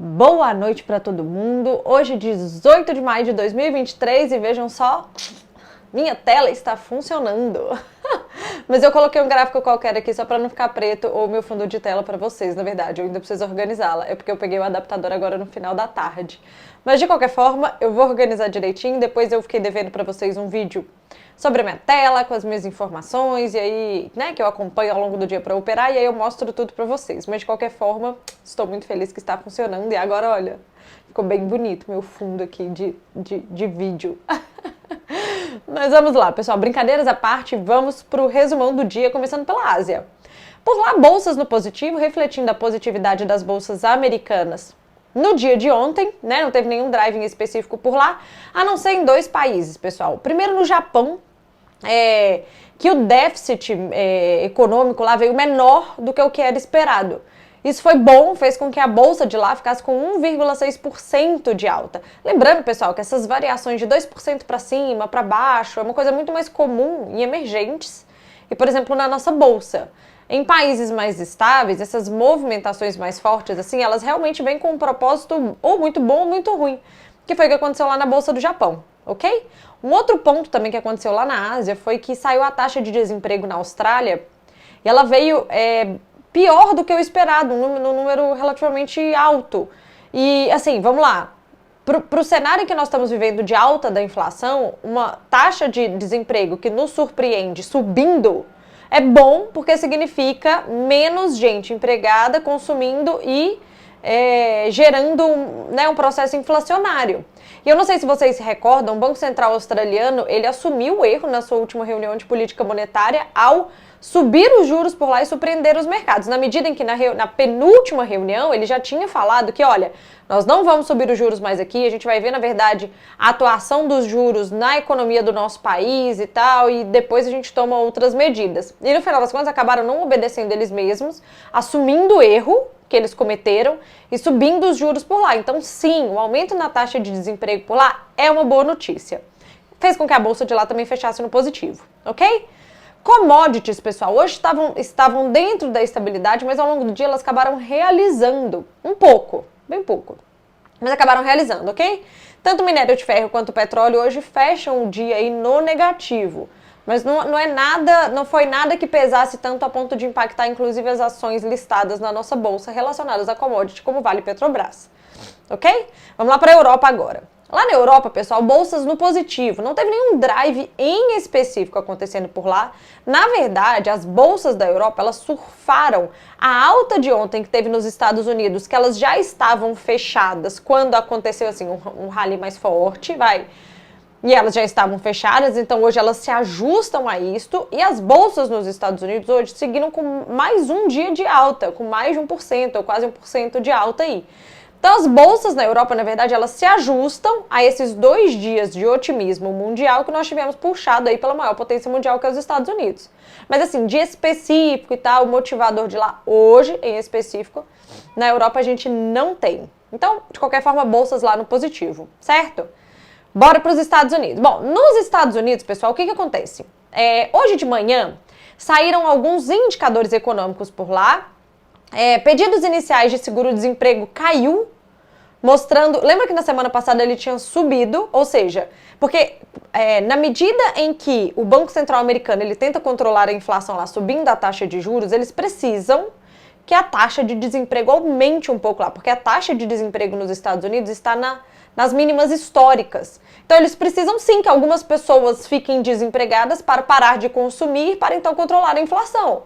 Boa noite para todo mundo. Hoje, 18 de maio de 2023 e vejam só, minha tela está funcionando. Mas eu coloquei um gráfico qualquer aqui só para não ficar preto ou meu fundo de tela para vocês, na verdade. Eu ainda preciso organizá-la. É porque eu peguei o adaptador agora no final da tarde. Mas de qualquer forma, eu vou organizar direitinho. Depois eu fiquei devendo para vocês um vídeo sobre a minha tela, com as minhas informações, e aí, né, que eu acompanho ao longo do dia para operar, e aí eu mostro tudo para vocês. Mas de qualquer forma, estou muito feliz que está funcionando. E agora, olha, ficou bem bonito meu fundo aqui de vídeo. Mas vamos lá, pessoal, brincadeiras à parte, vamos para o resumão do dia, começando pela Ásia. Por lá, bolsas no positivo, refletindo a positividade das bolsas americanas. No dia de ontem, né, não teve nenhum driving específico por lá, a não ser em dois países, pessoal. Primeiro no Japão, que o déficit econômico lá veio menor do que o que era esperado. Isso foi bom, fez com que a bolsa de lá ficasse com 1,6% de alta. Lembrando, pessoal, que essas variações de 2% para cima, para baixo, é uma coisa muito mais comum em emergentes e, por exemplo, na nossa bolsa. Em países mais estáveis, essas movimentações mais fortes, assim, elas realmente vêm com um propósito ou muito bom ou muito ruim, que foi o que aconteceu lá na Bolsa do Japão, ok? Um outro ponto também que aconteceu lá na Ásia foi que saiu a taxa de desemprego na Austrália e ela veio pior do que o esperado, um número relativamente alto. E, assim, vamos lá. Para o cenário que nós estamos vivendo de alta da inflação, uma taxa de desemprego que nos surpreende subindo é bom porque significa menos gente empregada consumindo e gerando um processo inflacionário. E eu não sei se vocês se recordam, o Banco Central australiano, ele assumiu o erro na sua última reunião de política monetária ao subir os juros por lá e surpreender os mercados. Na medida em que na penúltima reunião ele já tinha falado que, olha, nós não vamos subir os juros mais aqui, a gente vai ver, na verdade, a atuação dos juros na economia do nosso país e tal, e depois a gente toma outras medidas. E no final das contas acabaram não obedecendo eles mesmos, assumindo o erro que eles cometeram e subindo os juros por lá. Então, sim, o aumento na taxa de desemprego por lá é uma boa notícia. Fez com que a bolsa de lá também fechasse no positivo, ok? Commodities, pessoal, hoje estavam dentro da estabilidade, mas ao longo do dia elas acabaram realizando um pouco, bem pouco, mas acabaram realizando, ok? Tanto o minério de ferro quanto o petróleo hoje fecham o dia aí no negativo, mas não foi nada que pesasse tanto a ponto de impactar inclusive as ações listadas na nossa bolsa relacionadas a commodity como Vale e Petrobras, ok? Vamos lá para a Europa agora. Lá na Europa, pessoal, bolsas no positivo. Não teve nenhum drive em específico acontecendo por lá. Na verdade, as bolsas da Europa, elas surfaram a alta de ontem que teve nos Estados Unidos, que elas já estavam fechadas quando aconteceu assim um rally mais forte, e elas já estavam fechadas, então hoje elas se ajustam a isto, e as bolsas nos Estados Unidos hoje seguiram com mais um dia de alta, com mais de 1%, ou quase 1% de alta aí. Então as bolsas na Europa, na verdade, elas se ajustam a esses 2 dias de otimismo mundial que nós tivemos puxado aí pela maior potência mundial que é os Estados Unidos. Mas assim, dia específico e tal, o motivador de lá hoje, em específico, na Europa a gente não tem. Então, de qualquer forma, bolsas lá no positivo, certo? Bora para os Estados Unidos. Bom, nos Estados Unidos, pessoal, o que acontece? Hoje de manhã saíram alguns indicadores econômicos por lá. Pedidos iniciais de seguro-desemprego caiu, mostrando... Lembra que na semana passada ele tinha subido? Ou seja, porque na medida em que o Banco Central americano ele tenta controlar a inflação lá, subindo a taxa de juros, eles precisam que a taxa de desemprego aumente um pouco lá, porque a taxa de desemprego nos Estados Unidos está nas mínimas históricas. Então eles precisam sim que algumas pessoas fiquem desempregadas para parar de consumir, para então controlar a inflação.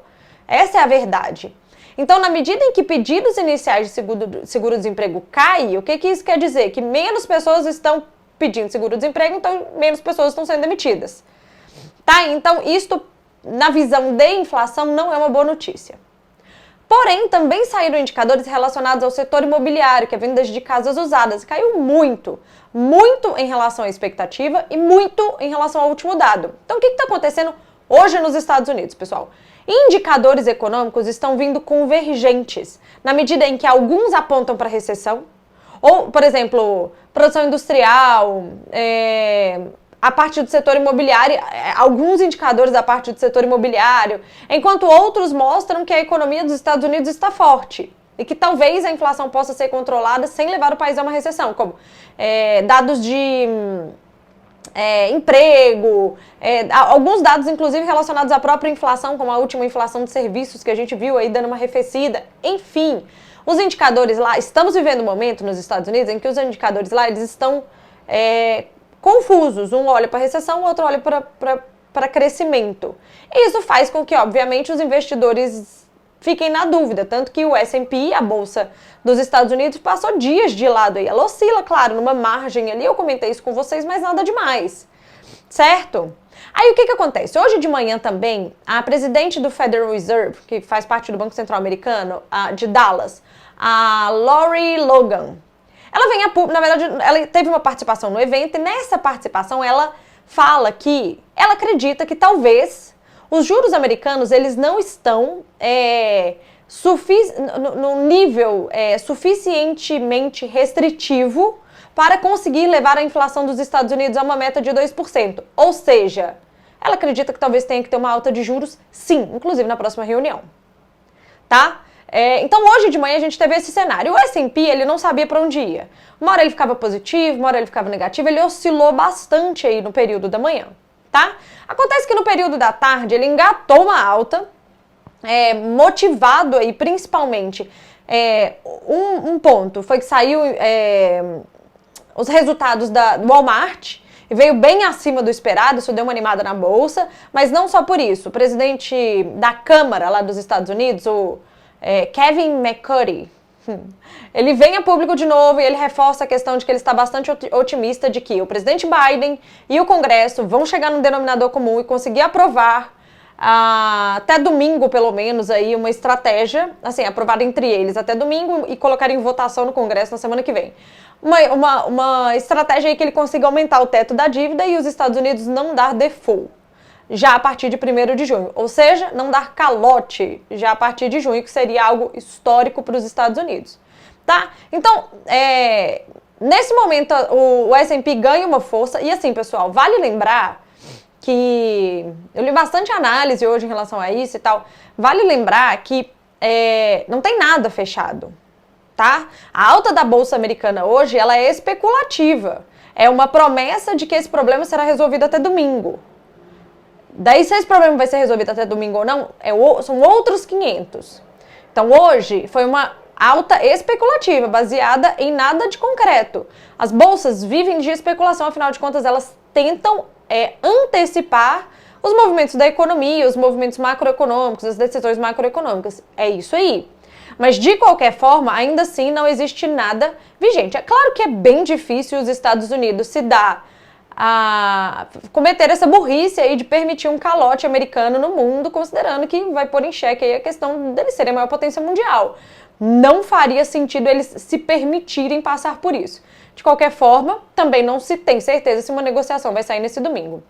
Essa é a verdade. Então, na medida em que pedidos iniciais de seguro-desemprego caem, o que isso quer dizer? Que menos pessoas estão pedindo seguro-desemprego, então menos pessoas estão sendo demitidas. Tá? Então, isto, na visão de inflação, não é uma boa notícia. Porém, também saíram indicadores relacionados ao setor imobiliário, que é vendas de casas usadas. Caiu muito, muito em relação à expectativa e muito em relação ao último dado. Então, o que está acontecendo hoje nos Estados Unidos, pessoal? Indicadores econômicos estão vindo convergentes, na medida em que alguns apontam para recessão, ou, por exemplo, produção industrial, a parte do setor imobiliário, alguns indicadores da parte do setor imobiliário, enquanto outros mostram que a economia dos Estados Unidos está forte. e que talvez a inflação possa ser controlada sem levar o país a uma recessão, como dados de emprego, alguns dados inclusive relacionados à própria inflação, como a última inflação de serviços que a gente viu aí dando uma arrefecida, enfim. Os indicadores lá, estamos vivendo um momento nos Estados Unidos em que os indicadores lá, eles estão confusos. Um olha para recessão, o outro olha para crescimento. E isso faz com que, obviamente, os investidores fiquem na dúvida. Tanto que o S&P, a Bolsa dos Estados Unidos, passou dias de lado aí. Ela oscila, claro, numa margem ali. Eu comentei isso com vocês, mas nada demais. Certo? Aí o que acontece? Hoje de manhã também, a presidente do Federal Reserve, que faz parte do Banco Central Americano, de Dallas, a Lori Logan, ela vem a público, na verdade, ela teve uma participação no evento, e nessa participação ela fala que ela acredita que talvez os juros americanos, eles não estão no nível suficientemente restritivo para conseguir levar a inflação dos Estados Unidos a uma meta de 2%. Ou seja, ela acredita que talvez tenha que ter uma alta de juros, sim, inclusive na próxima reunião. Tá? Então hoje de manhã a gente teve esse cenário. O S&P, ele não sabia para onde ia. Uma hora ele ficava positivo, uma hora ele ficava negativo, ele oscilou bastante aí no período da manhã, tá? Acontece que no período da tarde ele engatou uma alta, motivado aí principalmente, um ponto foi que saiu os resultados da Walmart, e veio bem acima do esperado, isso deu uma animada na bolsa, mas não só por isso. O presidente da Câmara lá dos Estados Unidos, o Kevin McCarthy, ele vem a público de novo e ele reforça a questão de que ele está bastante otimista de que o presidente Biden e o Congresso vão chegar num denominador comum e conseguir aprovar até domingo, pelo menos, aí uma estratégia, assim, aprovada entre eles até domingo e colocar em votação no Congresso na semana que vem. Uma estratégia aí que ele consiga aumentar o teto da dívida e os Estados Unidos não dar default já a partir de 1º de junho, ou seja, não dar calote já a partir de junho, que seria algo histórico para os Estados Unidos, tá? Então, nesse momento o S&P ganha uma força, e assim, pessoal, vale lembrar que eu li bastante análise hoje em relação a isso e tal, vale lembrar que não tem nada fechado, tá? A alta da Bolsa Americana hoje, ela é especulativa, é uma promessa de que esse problema será resolvido até domingo. Daí, se esse problema vai ser resolvido até domingo ou não, são outros 500. Então, hoje foi uma alta especulativa, baseada em nada de concreto. As bolsas vivem de especulação, afinal de contas, elas tentam antecipar os movimentos da economia, os movimentos macroeconômicos, as decisões macroeconômicas. É isso aí. Mas, de qualquer forma, ainda assim, não existe nada vigente. É claro que é bem difícil os Estados Unidos se dar a cometer essa burrice aí de permitir um calote americano no mundo, considerando que vai pôr em xeque aí a questão deles serem a maior potência mundial. Não faria sentido eles se permitirem passar por isso. De qualquer forma, também não se tem certeza se uma negociação vai sair nesse domingo.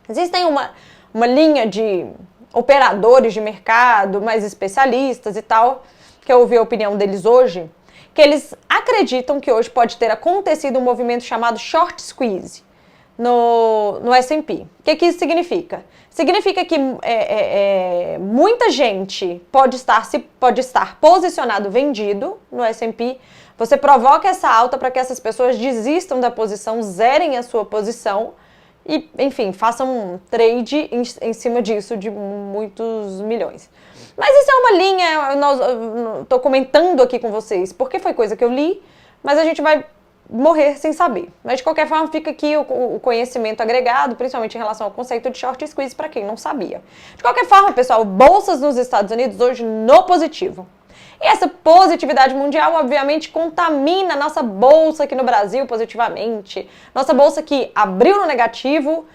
Existem uma linha de operadores de mercado, mais especialistas e tal, que eu ouvi a opinião deles hoje, que eles acreditam que hoje pode ter acontecido um movimento chamado short squeeze no S&P. O que isso significa? Significa que muita gente pode estar posicionado vendido no S&P. Você provoca essa alta para que essas pessoas desistam da posição, zerem a sua posição e, enfim, façam um trade em cima disso de muitos milhões. Mas isso é uma linha, eu estou comentando aqui com vocês, porque foi coisa que eu li, mas a gente vai morrer sem saber. Mas, de qualquer forma, fica aqui o conhecimento agregado, principalmente em relação ao conceito de short squeeze, para quem não sabia. De qualquer forma, pessoal, bolsas nos Estados Unidos hoje no positivo. E essa positividade mundial, obviamente, contamina nossa bolsa aqui no Brasil positivamente. Nossa bolsa que abriu no negativo,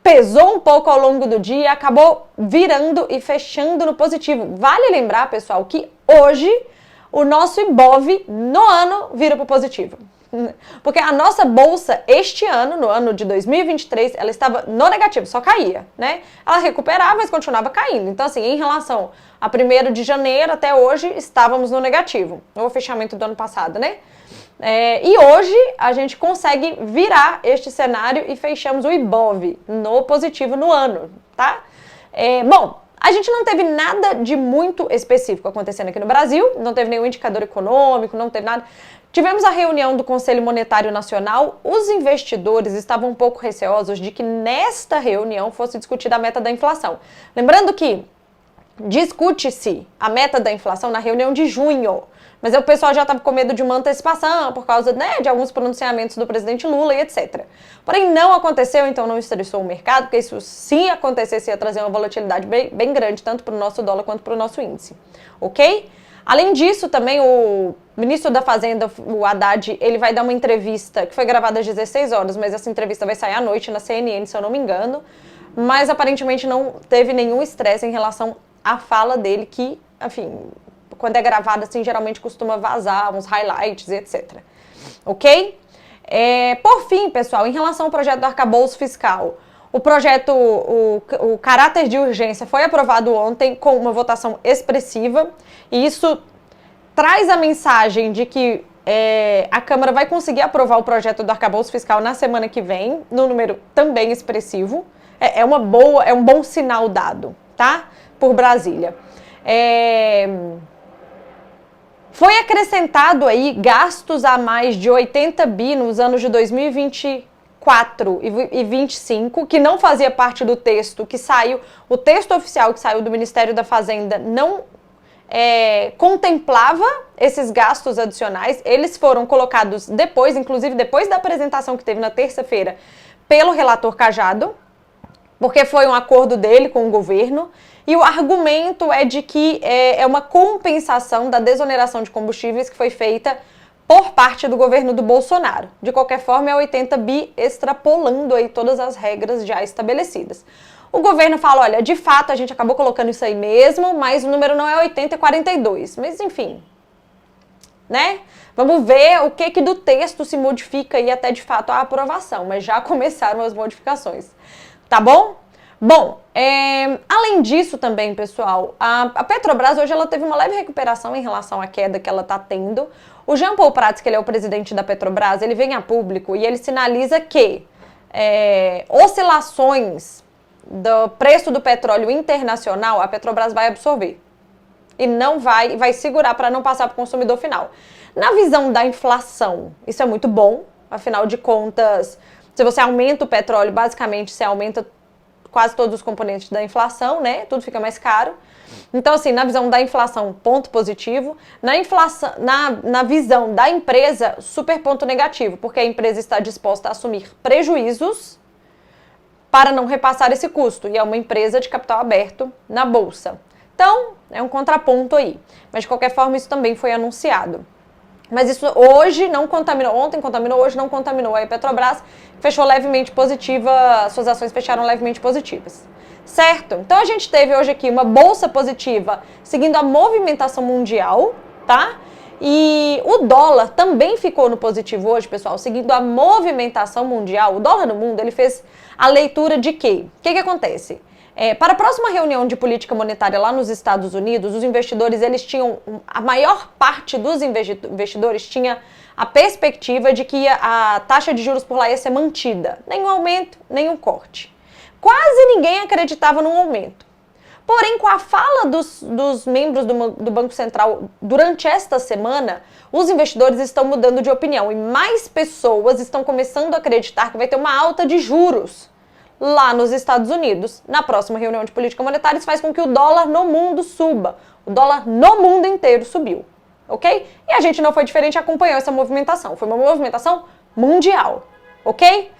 pesou um pouco ao longo do dia, acabou virando e fechando no positivo. Vale lembrar, pessoal, que hoje o nosso Ibov no ano vira para o positivo. Porque a nossa bolsa este ano, no ano de 2023, ela estava no negativo, só caía, né? Ela recuperava, mas continuava caindo. Então, assim, em relação a 1º de janeiro até hoje, estávamos no negativo. O fechamento do ano passado, né? E hoje a gente consegue virar este cenário e fechamos o Ibov no positivo no ano, tá? Bom, A gente não teve nada de muito específico acontecendo aqui no Brasil, não teve nenhum indicador econômico, não teve nada. Tivemos a reunião do Conselho Monetário Nacional, os investidores estavam um pouco receosos de que nesta reunião fosse discutida a meta da inflação. Lembrando que discute-se a meta da inflação na reunião de junho, mas o pessoal já estava com medo de uma antecipação por causa, né, de alguns pronunciamentos do presidente Lula e etc. Porém, não aconteceu, então não estressou o mercado, porque isso, se acontecesse, ia trazer uma volatilidade bem grande, tanto para o nosso dólar quanto para o nosso índice, ok? Além disso, também o ministro da Fazenda, o Haddad, ele vai dar uma entrevista que foi gravada às 16 horas, mas essa entrevista vai sair à noite na CNN, se eu não me engano, mas aparentemente não teve nenhum estresse em relação à fala dele, que, enfim, quando é gravada, assim, geralmente costuma vazar uns highlights e etc. Ok? Por fim, pessoal, em relação ao projeto do arcabouço fiscal, o projeto, o caráter de urgência foi aprovado ontem com uma votação expressiva, e isso traz a mensagem de que a Câmara vai conseguir aprovar o projeto do arcabouço fiscal na semana que vem, num número também expressivo. É um bom sinal dado, tá? Por Brasília. Foi acrescentado aí gastos a mais de 80 bi nos anos de 2024 e 2025, que não fazia parte do texto que saiu, o texto oficial que saiu do Ministério da Fazenda não contemplava esses gastos adicionais. Eles foram colocados depois, inclusive depois da apresentação que teve na terça-feira, pelo relator Cajado, porque foi um acordo dele com o governo, e o argumento é de que é uma compensação da desoneração de combustíveis que foi feita por parte do governo do Bolsonaro. De qualquer forma, é 80 bi extrapolando aí todas as regras já estabelecidas. O governo fala, olha, de fato a gente acabou colocando isso aí mesmo, mas o número não é 80, é 42. Mas enfim, né? Vamos ver o que do texto se modifica aí até de fato a aprovação, mas já começaram as modificações. Tá bom? Bom, além disso também, pessoal, a Petrobras hoje ela teve uma leve recuperação em relação à queda que ela está tendo. O Jean Paul Prats, que ele é o presidente da Petrobras, ele vem a público e ele sinaliza que oscilações do preço do petróleo internacional, a Petrobras vai absorver. E não vai segurar para não passar para o consumidor final. Na visão da inflação, isso é muito bom, afinal de contas, se você aumenta o petróleo, basicamente você aumenta quase todos os componentes da inflação, né? Tudo fica mais caro. Então, assim, na visão da inflação, ponto positivo. Na visão da empresa, super ponto negativo, porque a empresa está disposta a assumir prejuízos para não repassar esse custo. E é uma empresa de capital aberto na Bolsa. Então, é um contraponto aí. Mas, de qualquer forma, isso também foi anunciado. Mas isso hoje não contaminou, ontem contaminou, hoje não contaminou. Aí a Petrobras fechou levemente positiva, suas ações fecharam levemente positivas. Certo? Então a gente teve hoje aqui uma bolsa positiva seguindo a movimentação mundial, tá? E o dólar também ficou no positivo hoje, pessoal, seguindo a movimentação mundial. O dólar no mundo, ele fez a leitura de quê? O que acontece? Para a próxima reunião de política monetária lá nos Estados Unidos, os investidores, eles tinham, a maior parte dos investidores tinha a perspectiva de que a taxa de juros por lá ia ser mantida. Nenhum aumento, nenhum corte. Quase ninguém acreditava num aumento. Porém, com a fala dos membros do Banco Central durante esta semana, os investidores estão mudando de opinião e mais pessoas estão começando a acreditar que vai ter uma alta de juros lá nos Estados Unidos, na próxima reunião de política monetária. Isso faz com que o dólar no mundo suba. O dólar no mundo inteiro subiu, ok? E a gente não foi diferente, acompanhou essa movimentação. Foi uma movimentação mundial, ok?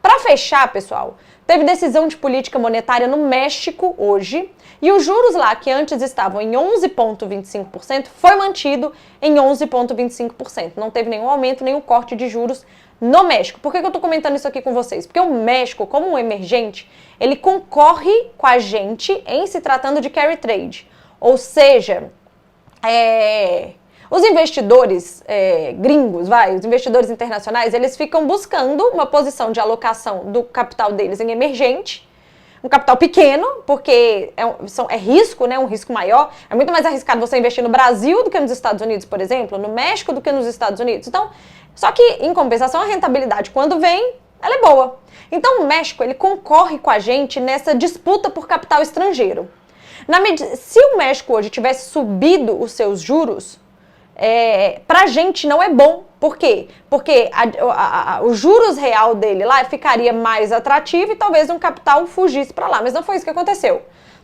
Para fechar, pessoal, teve decisão de política monetária no México hoje, e os juros lá, que antes estavam em 11,25%, foi mantido em 11,25%. Não teve nenhum aumento, nenhum corte de juros no México. Por que eu tô comentando isso aqui com vocês? Porque o México, como um emergente, ele concorre com a gente em se tratando de carry trade. Ou seja, os investidores gringos, os investidores internacionais, eles ficam buscando uma posição de alocação do capital deles em emergente, um capital pequeno, porque é risco, né, um risco maior. É muito mais arriscado você investir no Brasil do que nos Estados Unidos, por exemplo, no México do que nos Estados Unidos. Então, só que, em compensação, a rentabilidade, quando vem, ela é boa. Então, o México, ele concorre com a gente nessa disputa por capital estrangeiro. Se o México hoje tivesse subido os seus juros, pra gente não é bom. Por quê? Porque o juros real dele lá ficaria mais atrativo e talvez um capital fugisse para lá. Mas não foi isso que aconteceu.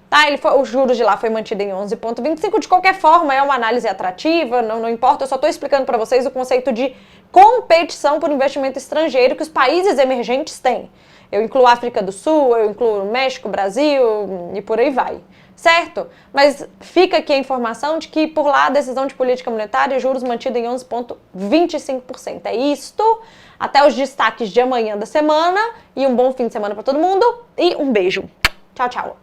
Tá? Os juros de lá foi mantido em 11,25. De qualquer forma, é uma análise atrativa, não importa. Eu só estou explicando para vocês o conceito de competição por investimento estrangeiro que os países emergentes têm. Eu incluo África do Sul, eu incluo México, Brasil e por aí vai. Certo? Mas fica aqui a informação de que por lá a decisão de política monetária, juros mantidos em 11,25%. É isto. Até os destaques de amanhã da semana e um bom fim de semana para todo mundo e um beijo. Tchau, tchau.